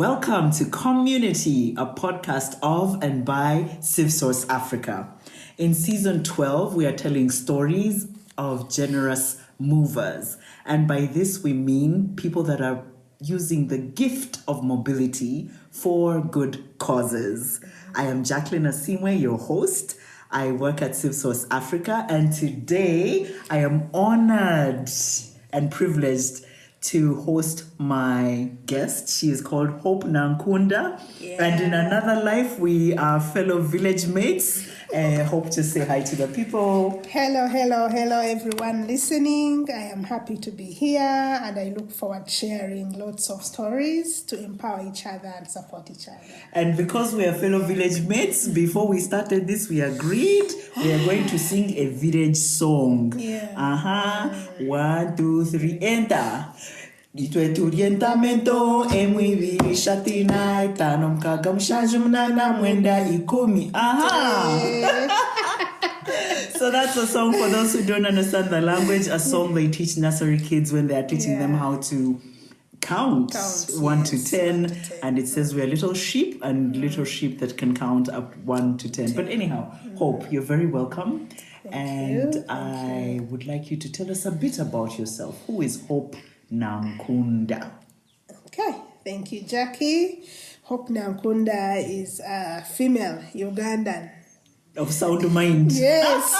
Welcome to Comm-UNITY, a podcast of and by CivSource Africa. In season 12, we are telling stories of generous movers. And by this, we mean people that are using the gift of mobility for good causes. I am Jacqueline Asimwe, your host. I work at CivSource Africa, and today I am honored and privileged to host my guest. She is called Hope Nankunda. Yeah. And in another life, we are fellow village mates. Hope to say hi to the people. Hello, everyone listening. I am happy to be here, and I look forward to sharing lots of stories to empower each other and support each other. And because we are fellow village mates, before we started this, we agreed we are going to sing a village song. Yeah. 1, 2, 3, enter. Ditwetu orientamento emwiviri shatina itanomkaga mshajumnana mwenda ikumi. So that's a song for those who don't understand the language, a song they teach nursery kids when they are teaching them how to count 1 to 10, and it says we are little sheep and little sheep that can count up 1 to 10. But anyhow, Hope, you're very welcome. Thank you. I would like you to tell us a bit about yourself. Who is Hope Nankunda? Okay, thank you, Jackie. Hope Nankunda is a female Ugandan. Of sound mind. Yes.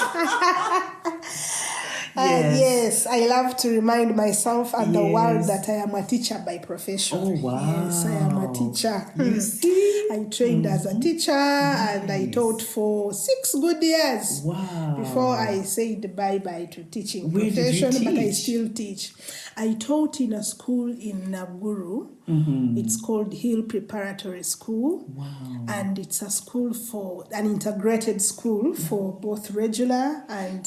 Yes, I love to remind myself and the world that I am a teacher by profession. Oh, wow. Yes, I am a teacher. You see? I trained as a teacher and I taught for 6 good years. Wow. Before I said bye-bye to teaching Where profession, did you teach? but I still teach. I taught in a school in Naguru. It's called Hill Preparatory School. Wow. And it's a school for an integrated school for both regular and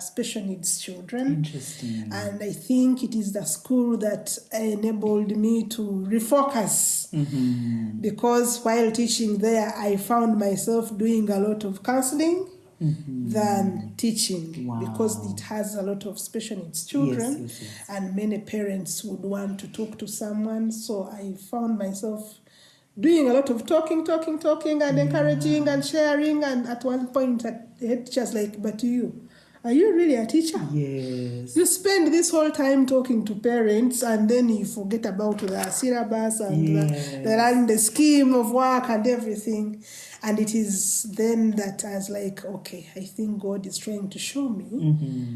special needs children. Interesting. And I think it is the school that enabled me to refocus because while teaching there, I found myself doing a lot of counseling than teaching because it has a lot of special needs children and many parents would want to talk to someone. So I found myself doing a lot of talking and encouraging and sharing, and at one point the head teacher's like, but are you really a teacher? Yes. You spend this whole time talking to parents and then you forget about the syllabus and the scheme of work and everything. And it is then that I was like, okay, I think God is trying to show me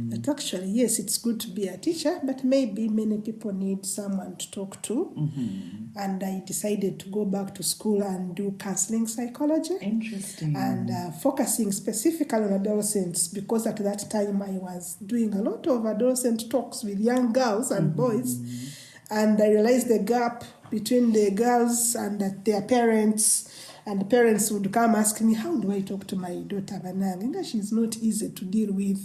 that actually, yes, it's good to be a teacher, but maybe many people need someone to talk to. And I decided to go back to school and do counseling psychology. Interesting. And focusing specifically on adolescents, because at that time I was doing a lot of adolescent talks with young girls and boys. And I realized the gap between the girls and their parents. And the parents would come ask me, how do I talk to my daughter, Banang? She's not easy to deal with.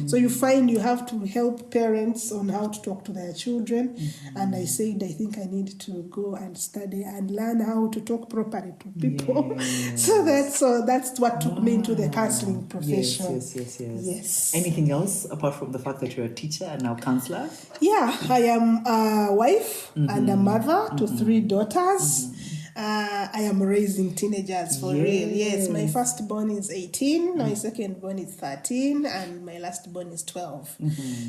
So you find you have to help parents on how to talk to their children. And I said, I think I need to go and study and learn how to talk properly to people. Yes. So that's what took me into the counseling profession. Yes. Anything else apart from the fact that you're a teacher and now counselor? Yeah, I am a wife and a mother to 3 daughters. I am raising teenagers for real. Yes, my firstborn is 18, my secondborn is 13, and my lastborn is 12.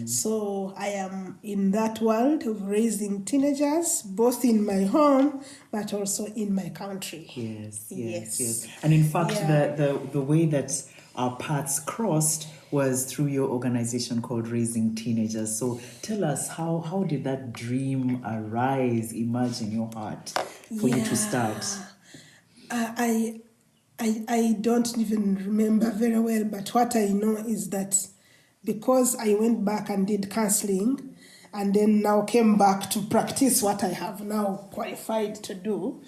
So I am in that world of raising teenagers, both in my home, but also in my country. Yes. And in fact, the way that our paths crossed was through your organization called Raising Teenagers. So tell us, how did that dream emerge in your heart for you to start? I don't even remember very well, but what I know is that because I went back and did counseling and then now came back to practice what I have now qualified to do,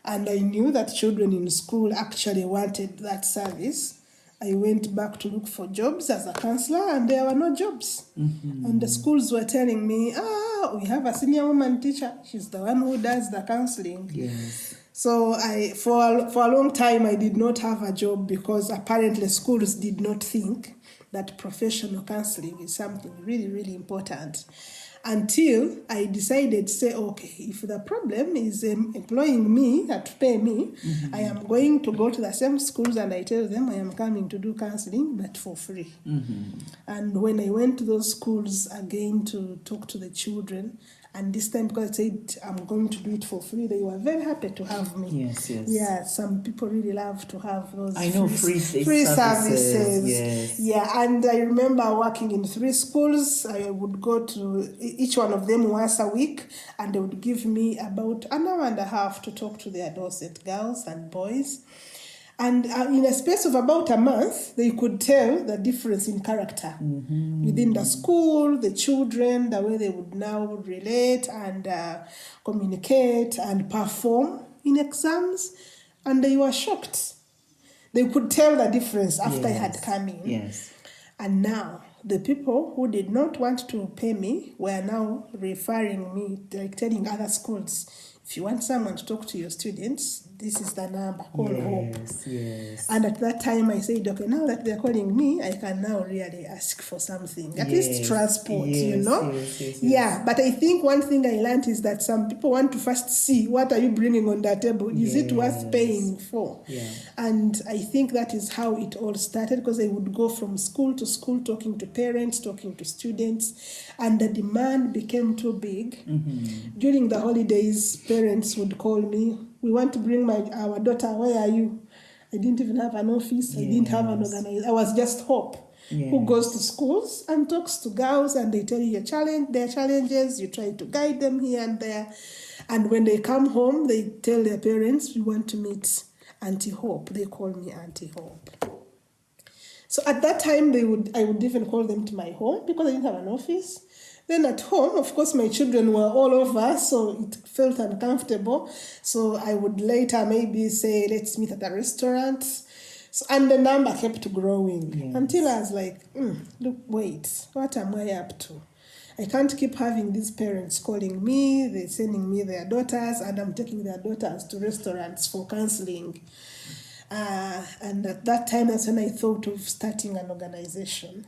and I knew that children in school actually wanted that service, I went back to look for jobs as a counselor, and there were no jobs. And the schools were telling me, we have a senior woman teacher. She's the one who does the counseling. Yes. So for a long time, I did not have a job because apparently schools did not think that professional counseling is something really, really important. until I decided to say, okay, if the problem is employing me to pay me, I am going to go to the same schools and I tell them I am coming to do counseling, but for free. And when I went to those schools again to talk to the children, and this time because I said I'm going to do it for free, they were very happy to have me. Yes. Yeah, some people really love to have those I know free services. Yes. Yeah, and I remember working in 3 schools. I would go to each one of them once a week, and they would give me about an hour and a half to talk to the adolescent girls and boys. And in a space of about a month, they could tell the difference in character within the school, the children, the way they would now relate and communicate and perform in exams. And they were shocked. They could tell the difference after I had come in. Yes. And now, the people who did not want to pay me were now referring me, like telling other schools, if you want someone to talk to your students, this is the number, call Hope. Yes. And at that time I said, okay, now that they're calling me, I can now really ask for something, at least transport, you know? Yes. Yeah, but I think one thing I learned is that some people want to first see what are you bringing on that table. Is it worth paying for? Yeah. And I think that is how it all started, because I would go from school to school talking to parents, talking to students, and the demand became too big. During the holidays, parents would call me, we want to bring our daughter, where are you? I didn't even have an office. I didn't have an organization. I was just Hope, who goes to schools and talks to girls, and they tell you their challenges. You try to guide them here and there. And when they come home, they tell their parents, we want to meet Auntie Hope. They call me Auntie Hope. So at that time, I would even call them to my home because I didn't have an office. Then at home, of course, my children were all over, so it felt uncomfortable. So I would later maybe say, let's meet at a restaurant. So, and the number kept growing until I was like, look, wait, what am I up to? I can't keep having these parents calling me, they're sending me their daughters, and I'm taking their daughters to restaurants for counseling. And at that time, that's when I thought of starting an organization.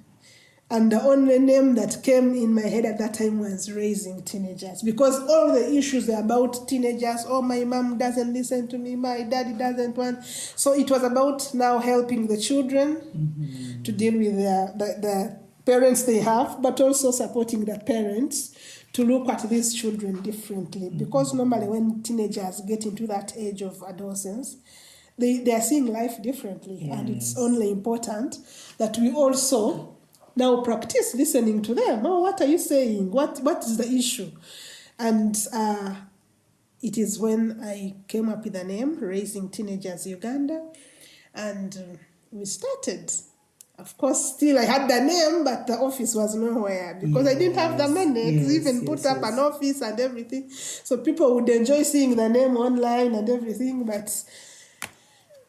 And the only name that came in my head at that time was Raising Teenagers, because all the issues are about teenagers. Oh, my mom doesn't listen to me, my daddy doesn't want. So it was about now helping the children to deal with the parents they have, but also supporting the parents to look at these children differently. Because normally when teenagers get into that age of adolescence, they are seeing life differently. And it's only important that we also now practice listening to them. Oh, what are you saying? What is the issue? And it is when I came up with the name, Raising Teenagers Uganda. And we started. Of course, still I had the name, but the office was nowhere because I didn't have the money to even put up an office and everything. So people would enjoy seeing the name online and everything, but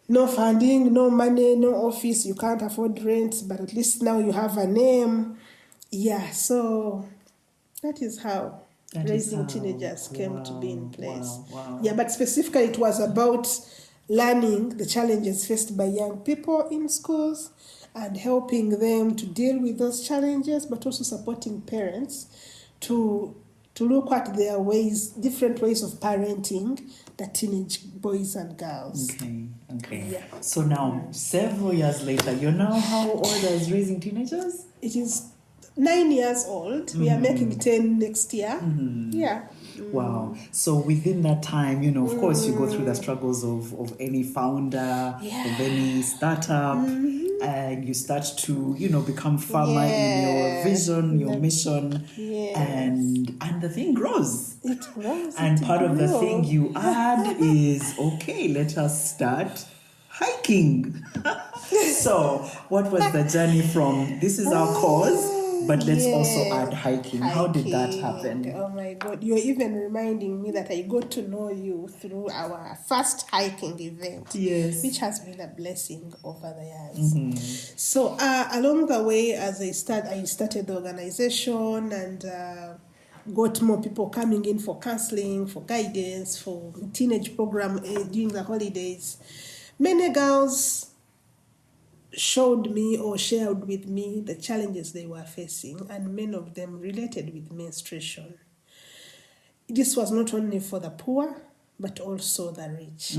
no funding, no money, no office, you can't afford rent, but at least now you have a name. Yeah, so that is how Raising Teenagers came to be in place. Wow. Yeah, but specifically it was about learning the challenges faced by young people in schools and helping them to deal with those challenges, but also supporting parents to look at their different ways of parenting the teenage boys and girls. Okay. Yeah. So now, several years later, you're now how old as Raising Teenagers? It is 9 years old. We are making 10 next year. Yeah. Wow. So within that time, of course, you go through the struggles of any founder, of any startup, and you start to, become firmer in your vision, your mission, and the thing grows. It grows. And part of the thing you add is, okay, let us start hiking. So what was the journey from, this is our cause, but let's also add hiking. How did that happen? Oh my God, you're even reminding me that I got to know you through our first hiking event, which has been a blessing over the years. So along the way, as I started the organization and got more people coming in for counseling, for guidance, for teenage program during the holidays. Many girls showed me or shared with me the challenges they were facing, and many of them related with menstruation. This was not only for the poor, but also the rich.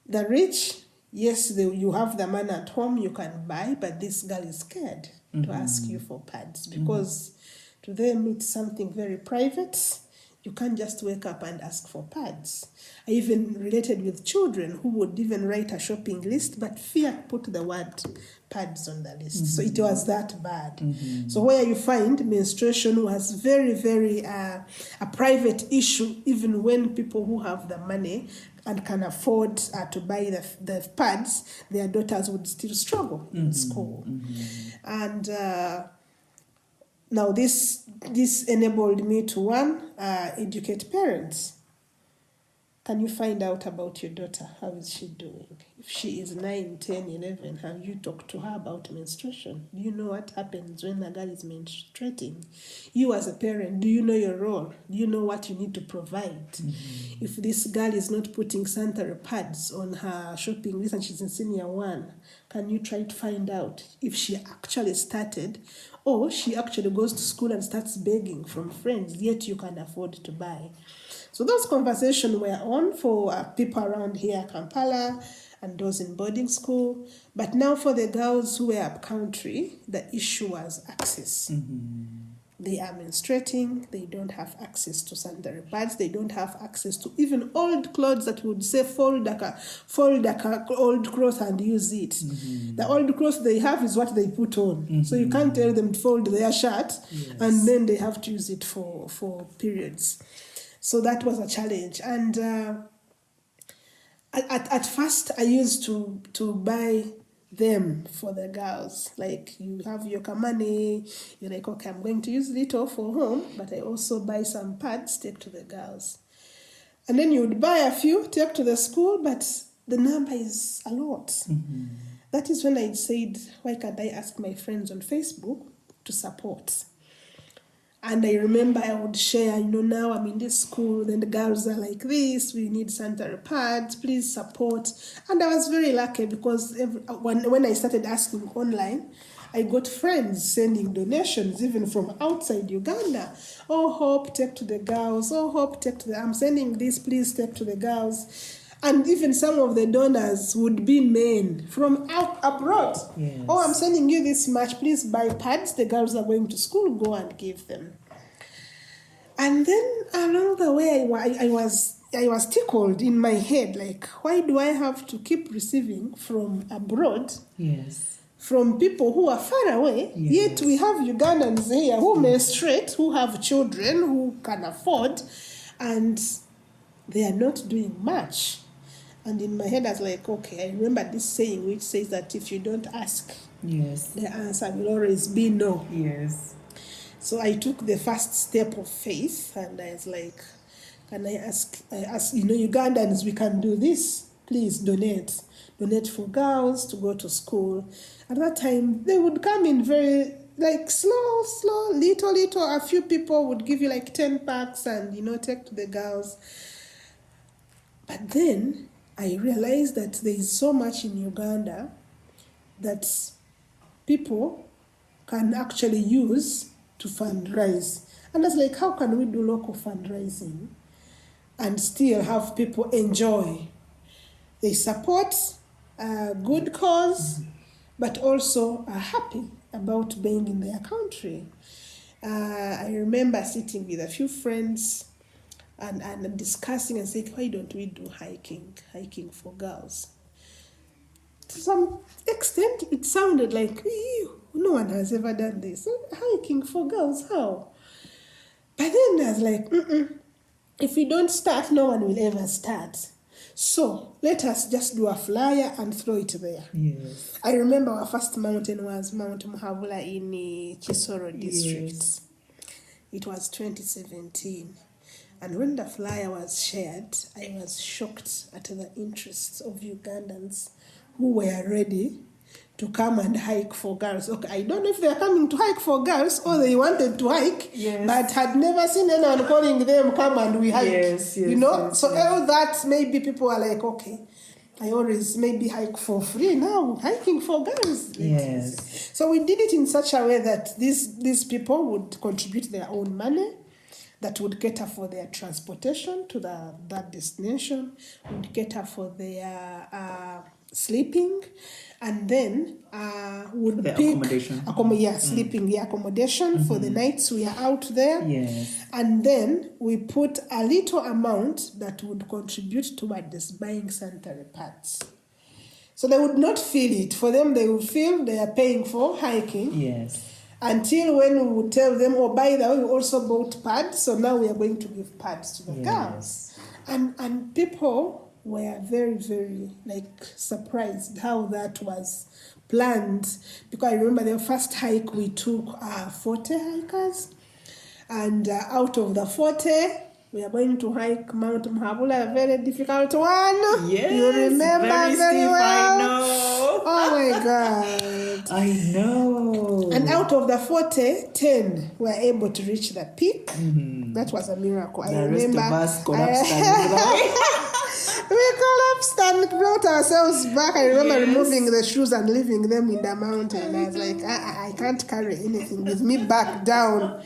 The rich, yes, you have the money at home, you can buy, but this girl is scared to ask you for pads because to them it's something very private. You can't just wake up and ask for pads. I even related with children who would even write a shopping list, but fear to put the word pads on the list. So it was that bad. So where you find menstruation was very, very a private issue, even when people who have the money and can afford to buy the pads, their daughters would still struggle in school. And now this enabled me to, one, educate parents. Can you find out about your daughter? How is she doing? If she is 9, 10, 11, have you talked to her about menstruation? Do you know what happens when a girl is menstruating? You as a parent, do you know your role? Do you know what you need to provide? If this girl is not putting sanitary pads on her shopping list and she's in senior 1, can you try to find out if she actually started, or she actually goes to school and starts begging from friends, yet you can afford to buy? So those conversations were on for people around here, Kampala, and those in boarding school. But now for the girls who were up country, the issue was access. They are menstruating, they don't have access to sanitary pads, they don't have access to even old clothes that would say fold old cloth and use it. The old clothes they have is what they put on. So you can't tell them to fold their shirt and then they have to use it for periods. So that was a challenge. And at first I used to buy them for the girls. Like, you have your money, you're like, okay, I'm going to use little for home, but I also buy some pads, take to the girls. And then you would buy a few, take to the school, but the number is a lot. That is when I said, why can't I ask my friends on Facebook to support? And I remember I would share, now I'm in this school, then the girls are like this, we need sanitary pads, please support. And I was very lucky because when I started asking online, I got friends sending donations, even from outside Uganda. Oh, Hope, take to the girls. Oh, Hope, take to I'm sending this, please take to the girls. And even some of the donors would be men from out abroad. Yes. Oh, I'm sending you this much. Please buy pads. The girls are going to school. Go and give them. And then along the way, I was tickled in my head. Like, why do I have to keep receiving from abroad? Yes. From people who are far away? Yes. Yet we have Ugandans here who menstruate, who have children, who can afford, and they are not doing much. And in my head, I was like, okay, I remember this saying which says that if you don't ask, the answer will always be no. Yes. So I took the first step of faith, and I was like, can I ask, Ugandans, we can do this. Please donate. Donate for girls to go to school. At that time, they would come in very, slow, little. A few people would give you 10 packs and, take to the girls. But then I realized that there is so much in Uganda that people can actually use to fundraise. And I was like, how can we do local fundraising and still have people enjoy? They support a good cause, but also are happy about being in their country. I remember sitting with a few friends and discussing and saying, why don't we do hiking for girls? To some extent, it sounded like, ew, no one has ever done this. Hiking for girls, how? But then I was like, if we don't start, no one will ever start. So let us just do a flyer and throw it there. Yes. I remember our first mountain was Mount Muhabula in Chisoro district. Yes. It was 2017. And when the flyer was shared, I was shocked at the interest of Ugandans who were ready to come and hike for girls. Okay, I don't know if they're coming to hike for girls or they wanted to hike, but had never seen anyone calling them, come and we hike. Yes, So all that, maybe people are like, okay, I always maybe hike for free. Now hiking for girls. Yes. So we did it in such a way that these people would contribute their own money that would cater for their transportation to that destination, would cater for their sleeping, and then would The pick accommodation. sleeping, accommodation for the nights we are out there. Yes. And then we put a little amount that would contribute towards buying sanitary pads. So they would not feel it. For them, they would feel they are paying for hiking. Yes. Until when we would tell them, oh, by the way, we also bought pads, so now we are going to give pads to the girls. And people were very, very surprised how that was planned. Because I remember the first hike we took 40 hikers. And out of the 40, we are going to hike Mount Mahabula, a very difficult one. Yes, you remember very steep, well. I know. Oh my God. I know. And out of the 40, 10 were able to reach the peak. Mm-hmm. That was a miracle. The rest of us collapsed we collapsed and brought ourselves back. I remember removing the shoes and leaving them in the mountain. I was like, I can't carry anything with me back down.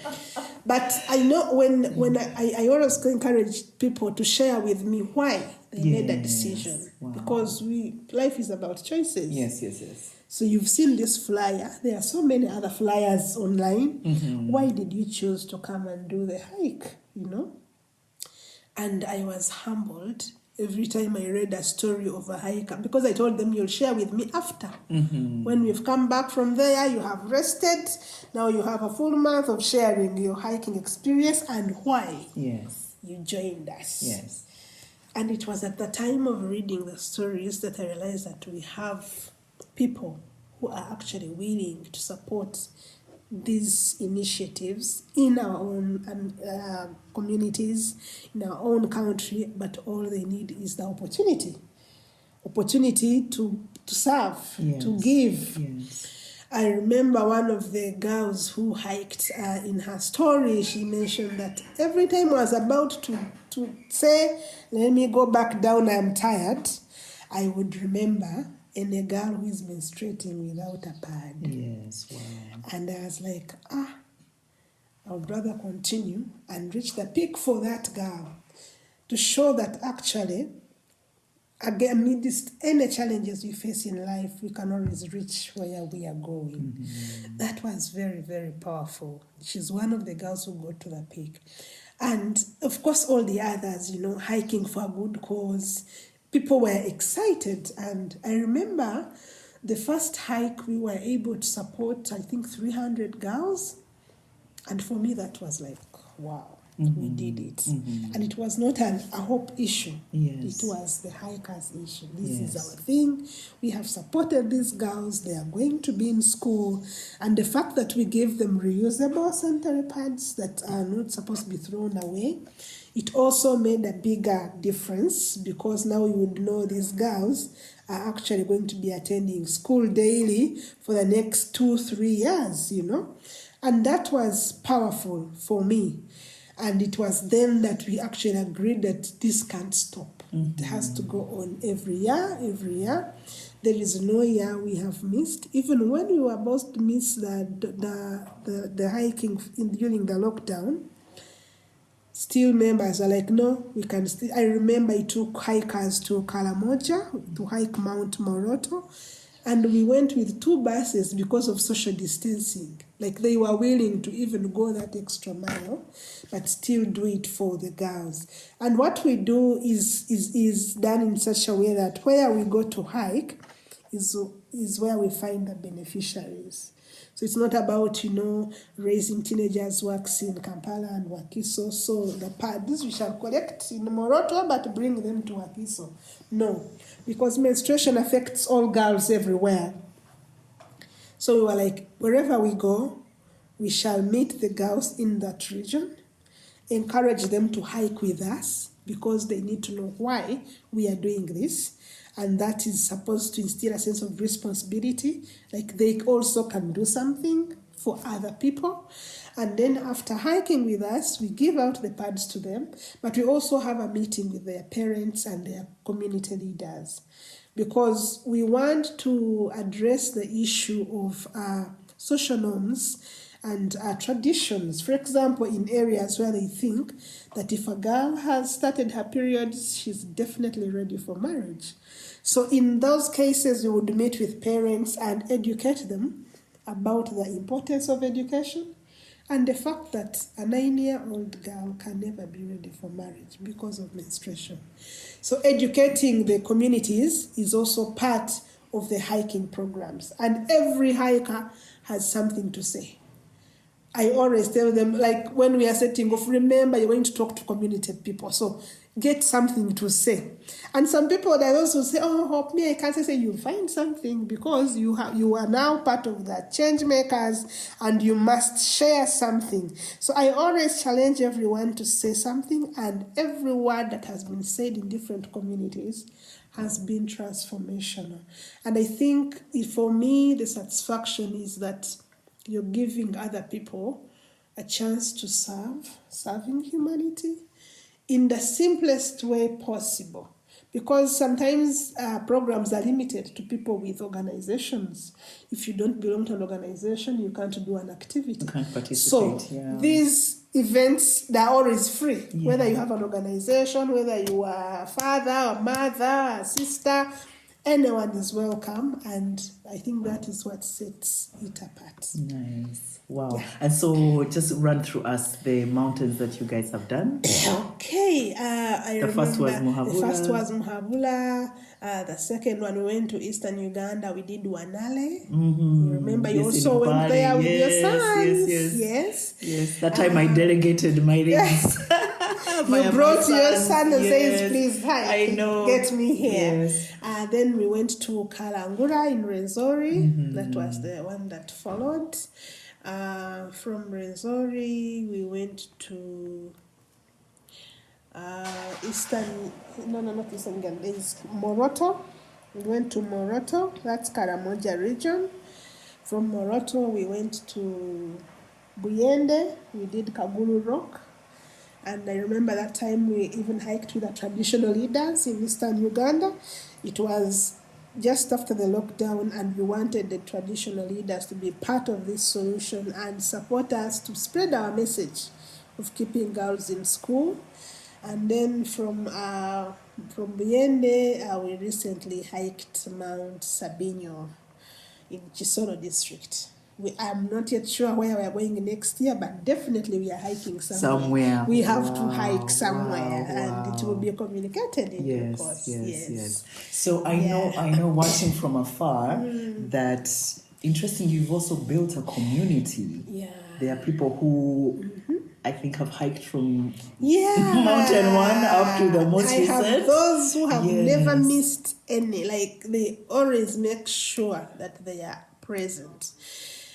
But I know when I always encourage people to share with me why they made that decision. Wow. Because life is about choices. Yes. So you've seen this flyer. There are so many other flyers online. Mm-hmm. Why did you choose to come and do the hike? And I was humbled every time I read a story of a hiker, because I told them, you'll share with me after. Mm-hmm. When we've come back from there, you have rested. Now you have a full month of sharing your hiking experience and why you joined us. Yes. And it was at the time of reading the stories that I realized that we have people who are actually willing to support these initiatives in our own communities, in our own country, but all they need is the opportunity to serve, to give. Yes. I remember one of the girls who hiked in her story, she mentioned that every time I was about to say, let me go back down, I'm tired, I would remember a girl who is menstruating without a pad. Yes, wow. And I was like, I would rather continue and reach the peak for that girl to show that actually, again, amidst any challenges we face in life, we can always reach where we are going. Mm-hmm. That was very, very powerful. She's one of the girls who got to the peak. And of course, all the others, hiking for a good cause. People were excited, and I remember the first hike we were able to support, I think, 300 girls, and for me that was like, wow, we did it. Mm-hmm. And it was not a hope issue. Yes. It was the hikers' issue. This is our thing. We have supported these girls. They are going to be in school, and the fact that we gave them reusable sanitary pads that are not supposed to be thrown away, it also made a bigger difference, because now you would know these girls are actually going to be attending school daily for the next 2-3 years, And that was powerful for me. And it was then that we actually agreed that this can't stop. Mm-hmm. It has to go on every year. There is no year we have missed. Even when we were about to miss the hiking during the lockdown, still members are like, no, we can still. I remember I took hikers to Karamoja to hike Mount Moroto, and we went with 2 buses because of social distancing. Like, they were willing to even go that extra mile, but still do it for the girls. And what we do is done in such a way that where we go to hike is where we find the beneficiaries. So it's not about, raising teenagers works in Kampala and Wakiso. So the pads we shall collect in Moroto, but bring them to Wakiso. No, because menstruation affects all girls everywhere. So we were like, wherever we go, we shall meet the girls in that region, encourage them to hike with us, because they need to know why we are doing this. And that is supposed to instill a sense of responsibility, like they also can do something for other people. And then after hiking with us, we give out the pads to them, but we also have a meeting with their parents and their community leaders. because we want to address the issue of social norms and traditions. For example, in areas where they think that if a girl has started her periods, she's definitely ready for marriage. So in those cases, we would meet with parents and educate them about the importance of education and the fact that a 9-year-old girl can never be ready for marriage because of menstruation. So educating the communities is also part of the hiking programs. And every hiker has something to say. I always tell them, like when we are setting off, remember you're going to talk to community people. So get something to say. And some people that also say, oh, hope me, I can't say you find something because you are now part of the change makers and you must share something. So I always challenge everyone to say something, and every word that has been said in different communities has been transformational. And I think for me, the satisfaction is that you're giving other people a chance to serving humanity in the simplest way possible. Because sometimes programs are limited to people with organizations. If you don't belong to an organization, you can't do an activity. You can't participate. So these events, they're always free. Yeah. Whether you have an organization, whether you are a father, a mother, a sister, anyone is welcome, and I think that is what sets it apart. Nice. Wow. Yeah. And so just run through us the mountains that you guys have done. Okay. The first was Muhabura. The first was Muhabura. The second one, we went to Eastern Uganda. We did Wanale. Mm-hmm. You remember you also went there with your sons. Yes. That time I delegated my rings. You brought your son and says, please, hi, I know. Get me here. Yes. Then we went to Kalangura in Renzori. Mm-hmm. That was the one that followed. From Renzori, we went to not Eastern Uganda. There's Moroto. We went to Moroto. That's Karamoja region. From Moroto, we went to Buyende. We did Kagulu Rock. And I remember that time we even hiked with the traditional leaders in Eastern Uganda. It was just after the lockdown, and we wanted the traditional leaders to be part of this solution and support us to spread our message of keeping girls in school. And then from Buyende, we recently hiked Mount Sabinyo in Chisoro district. I'm not yet sure where we are going next year, but definitely we are hiking somewhere. We have to hike somewhere, and it will be communicated in due course. Yes. So I know watching from afar that interesting. You've also built a community. Yeah. There are people who I think have hiked from Mountain 1 up to the most recent. I have those who have never missed any. Like they always make sure that they are present.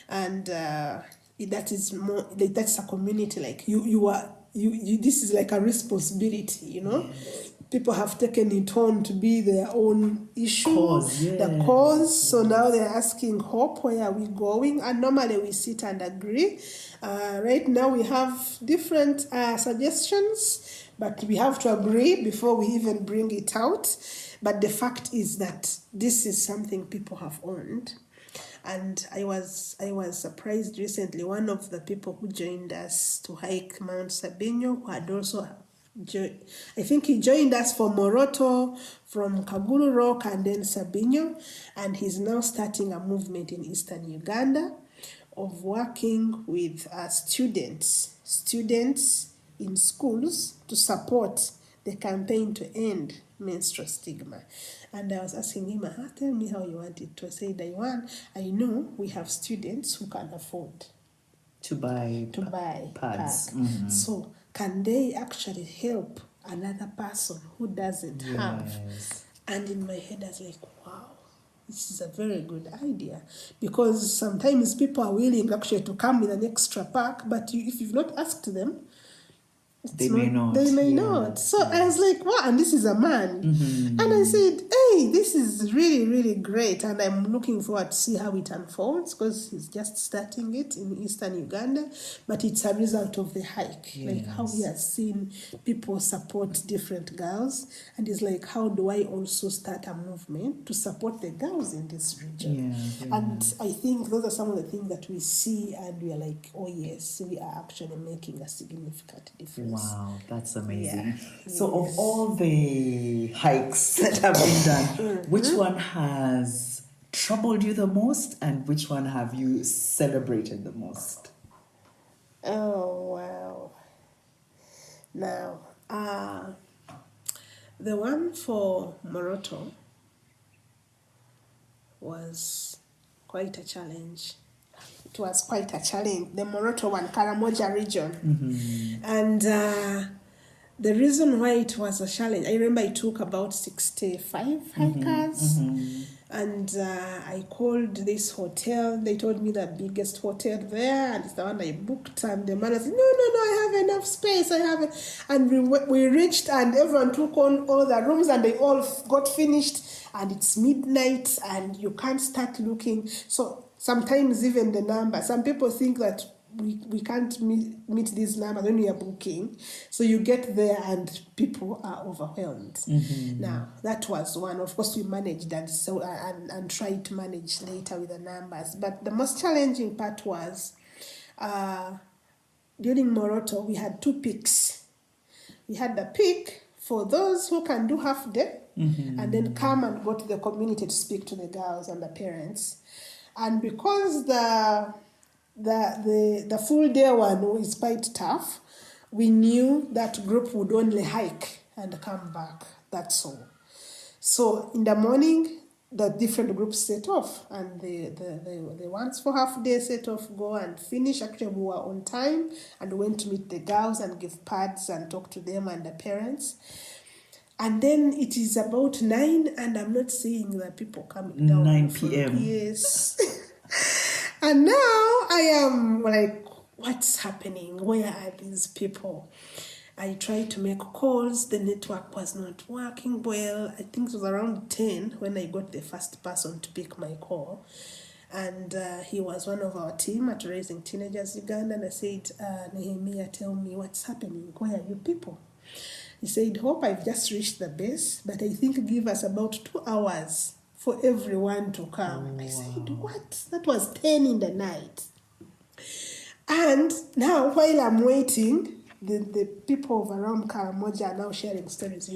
And that's a community. Like you this is like a responsibility, you know. People have taken it on to be their own issue, the cause. So now they're asking Hope, where are we going? And normally we sit and agree. Right now we have different suggestions, but we have to agree before we even bring it out. But the fact is that this is something people have owned. And I was surprised recently. One of the people who joined us to hike Mount Sabinyo, who had also I think he joined us for Moroto, from Kagulu Rock, and then Sabinyo, and he's now starting a movement in Eastern Uganda of working with students in schools to support the campaign to end menstrual stigma. And I was asking him, tell me how you want it to. I said, I know we have students who can afford to buy pads. Mm-hmm. So can they actually help another person who doesn't have? And in my head, I was like, wow, this is a very good idea. Because sometimes people are willing actually to come with an extra pack, but if you've not asked them, They may not. They may Yeah. not. So I was like, wow, and this is a man. And I said, hey, this is really, really great. And I'm looking forward to see how it unfolds because he's just starting it in eastern Uganda. But it's a result of the hike. Like how he has seen people support different girls. And it's like, how do I also start a movement to support the girls in this region? And I think those are some of the things that we see and we are like, oh yes, we are actually making a significant difference. Wow, that's amazing. Yeah. So of all the hikes that have been done, which one has troubled you the most and which one have you celebrated the most? Oh, wow. Now, the one for Moroto was quite a challenge. It was quite a challenge. The Moroto one, Karamoja region. And the reason why it was a challenge, I remember I took about 65 hikers. And I called this hotel. They told me the biggest hotel there, and it's the one I booked. And the man said, no, I have enough space. I have it. And we reached, and everyone took on all the rooms, and they all got finished. And it's midnight, and you can't start looking. So sometimes even the number, some people think that we can't meet these numbers when we are booking. So you get there and people are overwhelmed. Now, that was one. Of course, we managed that and tried to manage later with the numbers. But the most challenging part was during Moroto, we had 2 peaks. We had the peak for those who can do half day and then come and go to the community to speak to the girls and the parents. And because the full day one is quite tough, we knew that group would only hike and come back. That's all. So in the morning, the different groups set off, and the ones for half day set off, go and finish. Actually, we were on time and went to meet the girls and give pads and talk to them and the parents. And then it is about 9, and I'm not seeing the people coming down. 9 p.m. Yes. And now I am like, what's happening? Where are these people? I tried to make calls. The network was not working well. I think it was around 10 when I got the first person to pick my call. And he was one of our team at Raising Teenagers Uganda. And I said, Nehemiah, tell me what's happening. Where are you people? He said, Hope, I've just reached the base, but I think give us about 2 hours for everyone to come. I said, what? That was 10 in the night. And now, while I'm waiting, the people of around Karamoja are now sharing stories.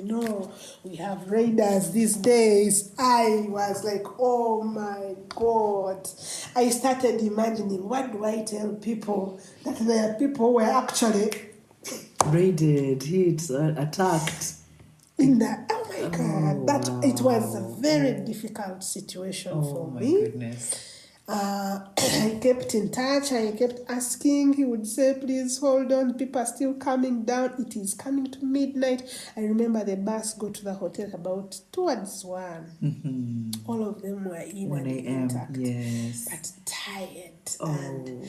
We have raiders these days. I was like, oh my God. I started imagining, what do I tell people that their people were actually raided, hit, attacked. In that, oh my God, it was a very difficult situation for me. Oh my goodness. I kept in touch. I kept asking. He would say, please hold on. People are still coming down. It is coming to midnight. I remember the bus got to the hotel about towards 1. All of them were in 1 and a.m. intact. Yes. But tired. Oh. And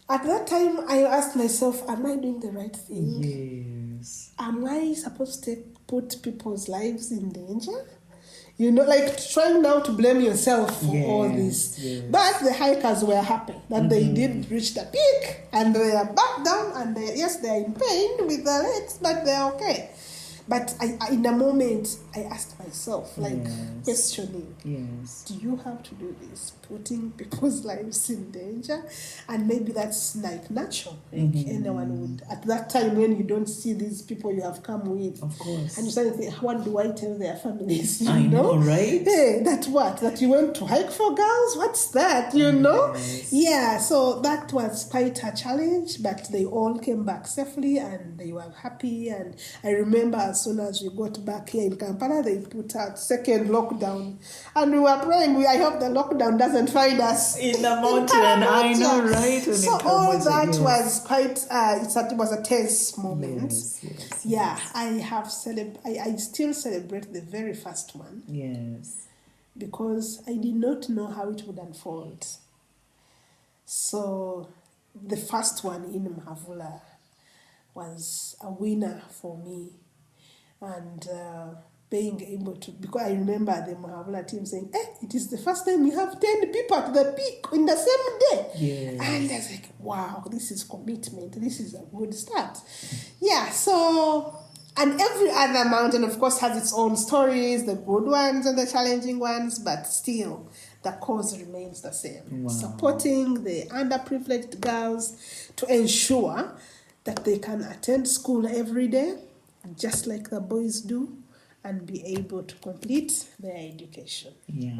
at that time, I asked myself, am I doing the right thing? Yes. Am I supposed to put people's lives in danger? Like trying now to blame yourself for all this. Yes. But the hikers were happy that they did reach the peak and they are back down and they are in pain with their legs, but they're okay. But in a moment, I asked myself, questioning, do you have to do this? Putting people's lives in danger? And maybe that's like natural. Like anyone would. At that time when you don't see these people you have come with. Of course. And you start to think, what do I tell their families? I know, right? Hey, that's what? That you went to hike for girls? What's that? Know? Yeah, so that was quite a challenge, but they all came back safely and they were happy. And I remember as soon as we got back here in Kampala, they put out second lockdown. And we were praying, I hope the lockdown doesn't find us in the mountain. I know, right? So all that was quite, it was a tense moment. Yes. I still celebrate the very first one. Yes. Because I did not know how it would unfold. So the first one in Mhavula was a winner for me. And being able to, because I remember the Mahabharata team saying, it is the first time we have 10 people at the peak in the same day. Yes. And I was like, wow, this is commitment. This is a good start. Yeah, so, and every other mountain, of course, has its own stories, the good ones and the challenging ones, but still, the cause remains the same. Wow. Supporting the underprivileged girls to ensure that they can attend school every day, just like the boys do, and be able to complete their education. Yeah,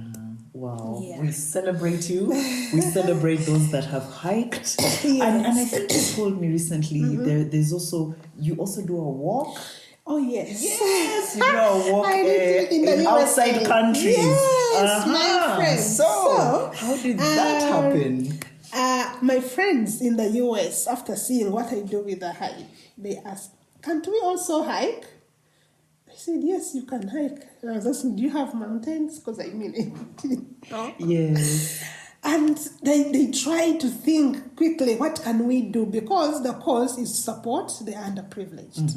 wow. Yeah. We celebrate you. We celebrate those that have hiked. Yes. And I think you told me recently there's also, you also do a walk. Oh, yes. Yes, you do a walk I did it in the outside USA. countries. Yes, my friends. So, how did that happen? My friends in the US, after seeing what I do with the hike, they asked, can't we also hike? I said, yes, you can hike. And I was asking, do you have mountains? Because I mean, no? Yes. And they try to think quickly, what can we do? Because the cause is support the underprivileged.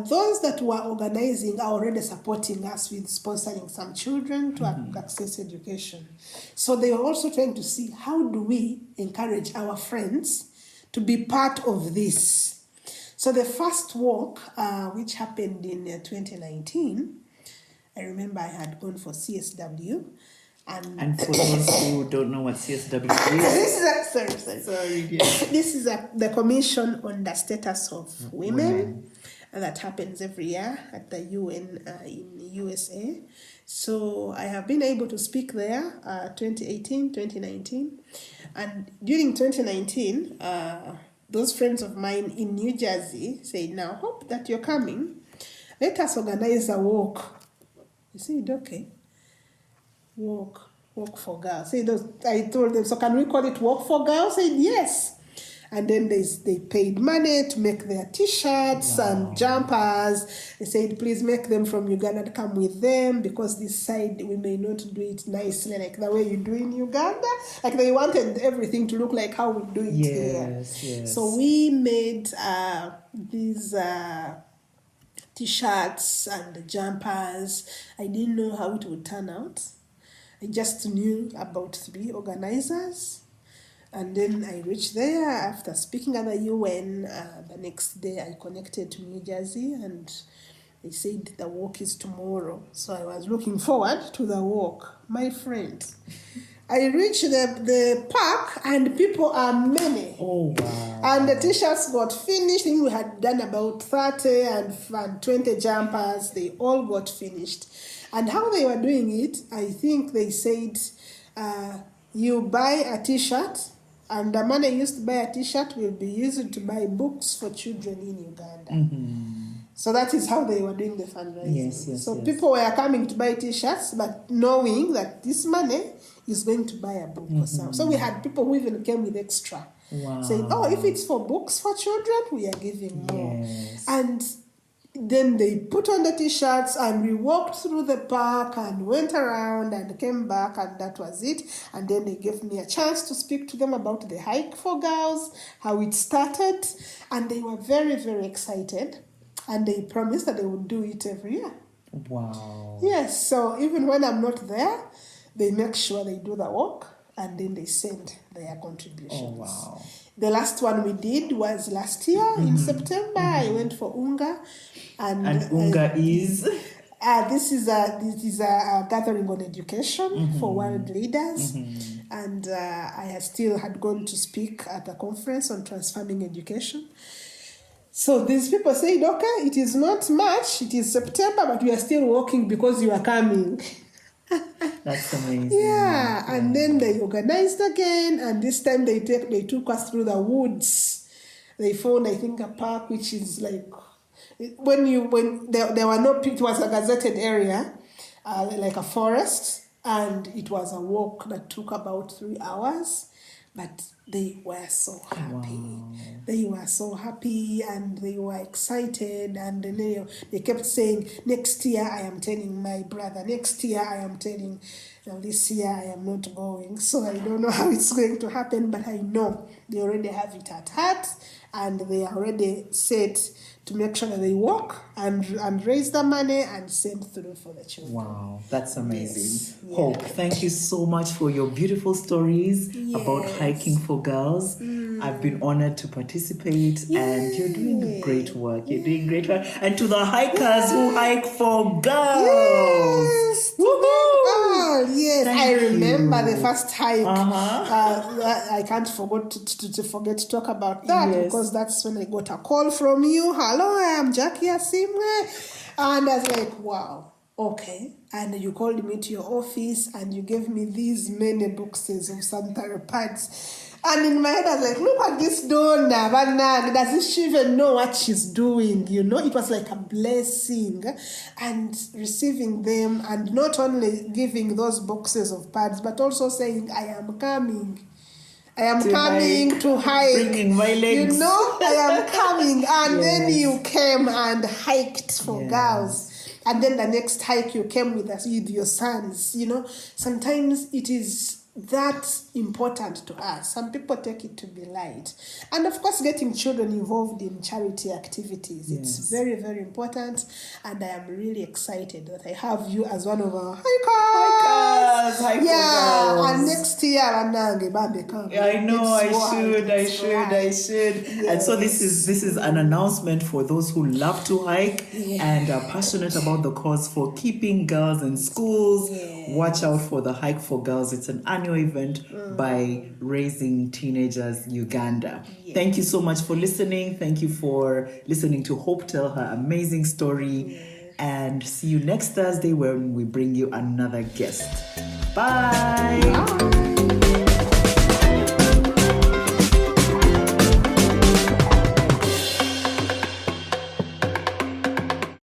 Those that were organizing are already supporting us with sponsoring some children to access education. So they were also trying to see, how do we encourage our friends to be part of this? So the first walk, which happened in 2019, I remember I had gone for CSW. And for those who don't know what CSW is, This is the Commission on the Status of Women, and that happens every year at the UN in USA. So I have been able to speak there 2018, 2019. And during 2019, those friends of mine in New Jersey said, now, hope that you're coming. Let us organize a walk. I said, okay. Walk for girls. I told them, so can we call it Walk for Girls? Said yes. And then they paid money to make their t-shirts and jumpers. They said, please make them from Uganda to come with them, because this side we may not do it nicely like the way you do in Uganda. Like they wanted everything to look like how we do it here. Yes. So we made these t-shirts and jumpers. I didn't know how it would turn out. I just knew about 3 organizers. And then I reached there after speaking at the UN. The next day I connected to New Jersey and they said the walk is tomorrow. So I was looking forward to the walk. My friends, I reached the park and people are many. Oh, wow. And the t-shirts got finished. I think we had done about 30 and 20 jumpers. They all got finished. And how they were doing it, I think they said, you buy a t-shirt, and the money used to buy a t-shirt will be used to buy books for children in Uganda. So that is how they were doing the fundraising. Yes. People were coming to buy t-shirts, but knowing that this money is going to buy a book for some. So we had people who even came with extra. Wow. Saying, if it's for books for children, we are giving more. Yes. And then they put on the t-shirts and we walked through the park and went around and came back, and that was it. And then they gave me a chance to speak to them about the hike for girls, how it started, and they were very, very excited, and they promised that they would do it every year. Wow. Yes, so even when I'm not there, they make sure they do the walk and then they send their contributions. Oh, wow. The last one we did was last year in September. I went for Unga. And Unga is? This is a gathering on education for world leaders. And I still had gone to speak at a conference on transforming education. So these people said, okay, it is not March, it is September, but we are still walking because you are coming. That's amazing. Yeah, and then they organized again, and this time they took us through the woods. They found, I think, a park which is like when there were no people. It was a gazetted area, like a forest, and it was a walk that took about 3 hours. But they were so happy. Wow. They were so happy and they were excited, and they kept saying, next year I am telling my brother, next year I am telling, this year I am not going. So I don't know how it's going to happen, but I know they already have it at heart and they are already set to make sure that they work and raise the money and send through for the children. Wow, that's amazing. Yes. Hope, thank you so much for your beautiful stories about hiking for girls. I've been honored to participate, and you're doing great work. You're doing great work. And to the hikers who hike for girls. Yes, yes. Thank I remember you. the first hike. I can't forget to forget to talk about that, because that's when I got a call from you. Hello, I am Jackie Asimwe. And I was like, wow, okay. And you called me to your office and you gave me these many boxes of sanitary pads. And in my head, I was like, look at this donor, but doesn't she even know what she's doing? You know, it was like a blessing. And receiving them, and not only giving those boxes of pads, but also saying, I am coming. I am coming to hike. Bringing my legs. You know, I am coming. And then you came and hiked for girls. And then the next hike you came with us, with your sons. You know, sometimes it is that important to us. Some people take it to be light. And of course, getting children involved in charity activities, it's very, very important. And I am really excited that I have you as one of our hikers. And next year, I know, I should. Yes. And so this is an announcement for those who love to hike and are passionate about the cause for keeping girls in schools. Watch out for the Hike for Girls. It's an annual event by Raising Teenagers Uganda. Thank you so much for listening. Thank you for listening to Hope tell her amazing story. And see you next Thursday when we bring you another guest. Bye.